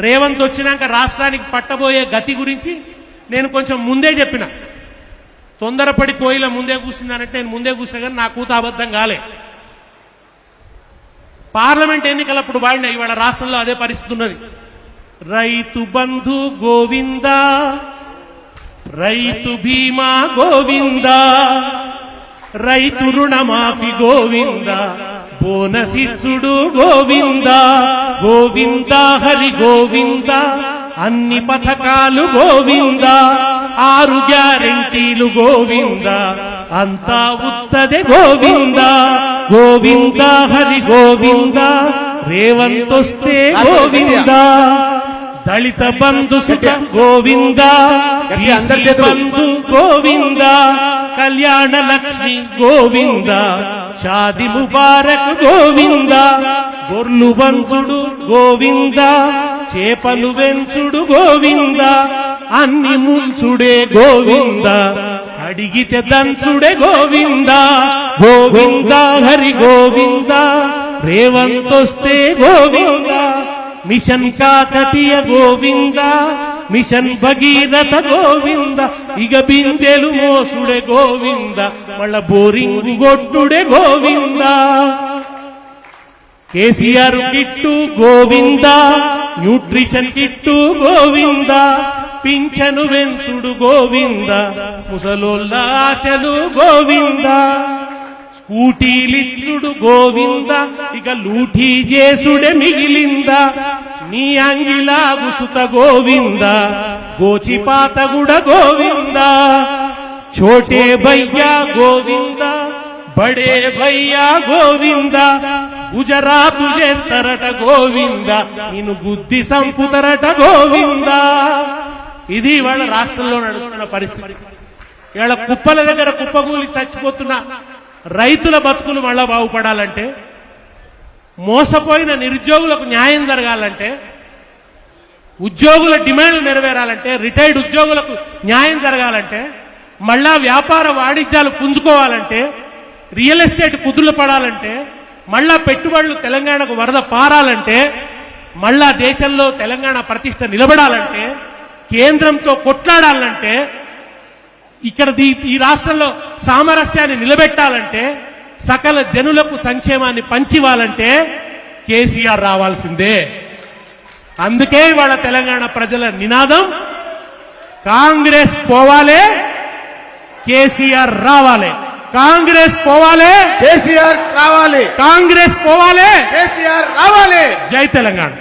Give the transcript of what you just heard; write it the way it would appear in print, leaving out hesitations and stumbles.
రేవంత్ వచ్చినాక రాష్ట్రానికి పట్టబోయే గతి గురించి నేను కొంచెం ముందే చెప్పిన. తొందరపడి కోయిల ముందే కూర్చుందనంటే నేను ముందే కూర్చున్నా కానీ నా కూత అబద్ధం కాలే. పార్లమెంట్ ఎన్నికలప్పుడు వాడిన ఇవాళ రాష్ట్రంలో అదే పరిస్థితి ఉన్నది. రైతు బంధు గోవింద, రైతు బీమా గోవింద, రైతు రుణమాఫీ గోవింద, బోనస్ ఇచ్చుడు గోవింద, గోవింద హరి గోవింద, అన్ని పథకాలు గోవింద, 6 గ్యారెంటీలు గోవింద, అంతా ఉత్తదే గోవింద, గోవింద హరి గోవింద, రేవంత్ వస్తే గోవింద, దళిత బంధు సుఖ గోవింద, బంధు గోవింద, కళ్యాణ లక్ష్మి గోవింద, షాది ముబారక్ గోవింద, గొర్లు వంచుడు గోవింద, చేపలు వెంచుడు గోవింద, అన్ని ముంచుడే గోవింద, అడిగితే దంచుడే గోవింద, గోవింద హరి గోవింద, రేవంత్ వస్తే గోవింద, మిషన్ కాకతీయ గోవింద, మిషన్ భగీరథ గోవింద, ఇక బిందెలు మోసుడే గోవింద, మళ్ళా బోరింగ్ గొట్టుడే Govinda, KCR kit Govinda, nutrition kit Govinda, పింఛను వెంచుడు గోవింద, ముసలోళ్ళ ఆశలు గోవింద, స్కూటీలిచ్చుడు గోవింద, ఇక లూటీ చేసుడే మిగిలింద, నీ అంగిలాగు సుత గోవింద, గోచిపాతగుడ గోవింద, ఛోటే భయ్యా గోవింద, బడే భయ్యా గోవింద, గుజరాతు చేస్తారట గోవింద, నిన్ను గుద్ది సంపుతారట గోవింద. ఇది ఇవాళ రాష్ట్రంలో నడుస్తున్న పరిస్థితి. ఇవాళ కుప్పల దగ్గర కుప్పగూలి చచ్చిపోతున్న రైతుల బతుకులు మళ్ళా బాగుపడాలంటే, మోసపోయిన నిరుద్యోగులకు న్యాయం జరగాలంటే, ఉద్యోగుల డిమాండ్లు నెరవేరాలంటే, రిటైర్డ్ ఉద్యోగులకు న్యాయం జరగాలంటే, మళ్ళా వ్యాపార వాణిజ్యాలు పుంజుకోవాలంటే, రియల్ ఎస్టేట్ కుదులు పడాలంటే, మళ్ళా పెట్టుబడులు తెలంగాణకు వరద పారాలంటే, మళ్ళా దేశంలో తెలంగాణ ప్రతిష్ట నిలబడాలంటే, కేంద్రంతో కొట్లాడాలంటే, ఇక్కడ ఈ రాష్ట్రంలో సామరస్యాన్ని నిలబెట్టాలంటే, సకల జనులకు సంక్షేమాన్ని పంచివ్వాలంటే కేసీఆర్ రావాల్సిందే. అందుకే ఇవాళ తెలంగాణ ప్రజల నినాదం కాంగ్రెస్ పోవాలే, కేసీఆర్ రావాలి. కాంగ్రెస్ పోవాలే, కేసీఆర్ రావాలి. కాంగ్రెస్ పోవాలే, కేసీఆర్ రావాలి. జై తెలంగాణ.